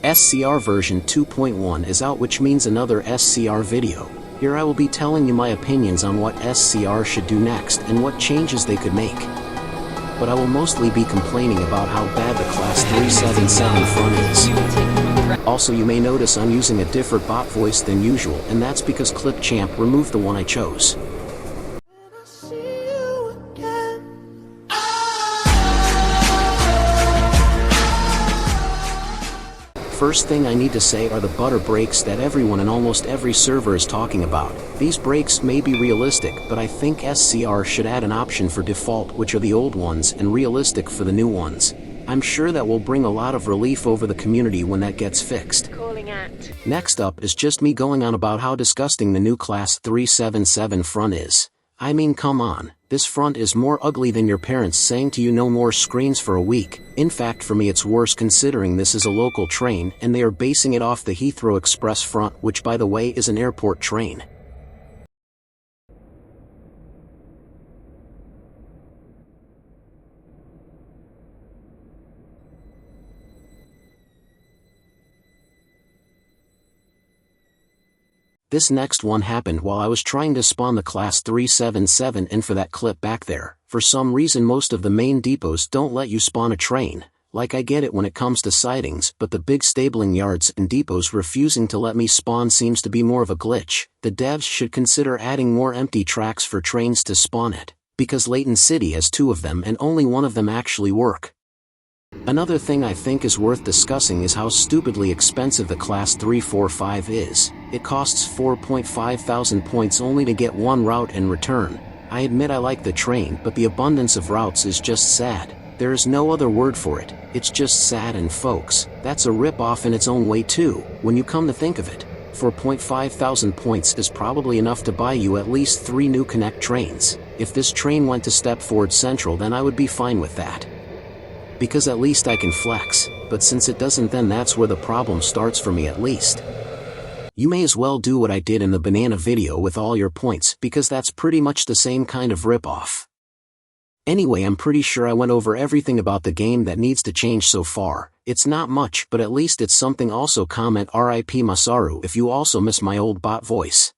SCR version 2.1 is out, which means another SCR video. Here I will be telling you my opinions on what SCR should do next and what changes they could make. But I will mostly be complaining about how bad the Class 377 front is. Also, you may notice I'm using a different bot voice than usual, and that's because Clipchamp removed the one I chose. First thing I need to say are the butter brakes that everyone in almost every server is talking about. These brakes may be realistic, but I think SCR should add an option for default, which are the old ones, and realistic for the new ones. I'm sure that will bring a lot of relief over the community when that gets fixed. Next up is just me going on about how disgusting the new Class 377 front is. I mean, come on, this front is more ugly than your parents saying to you no more screens for a week. In fact, for me it's worse, considering this is a local train and they are basing it off the Heathrow Express front, which by the way is an airport train. This next one happened while I was trying to spawn the Class 377, and for that clip back there, for some reason most of the main depots don't let you spawn a train. Like, I get it when it comes to sidings, but the big stabling yards and depots refusing to let me spawn seems to be more of a glitch. The devs should consider adding more empty tracks for trains to spawn at, because Layton City has 2 of them and only 1 of them actually work. Another thing I think is worth discussing is how stupidly expensive the Class 345 is. It costs 4.5 thousand points only to get 1 route and return. I admit I like the train, but the abundance of routes is just sad. There is no other word for it, it's just sad, and folks, that's a rip-off in its own way too, when you come to think of it. 4.5 thousand points is probably enough to buy you at least 3 new Connect trains. If this train went to Stepford Central, then I would be fine with that, because at least I can flex, but since it doesn't, then that's where the problem starts for me at least. You may as well do what I did in the banana video with all your points, because that's pretty much the same kind of rip-off. Anyway, I'm pretty sure I went over everything about the game that needs to change so far. It's not much, but at least it's something. Also comment RIP Masaru if you also miss my old bot voice.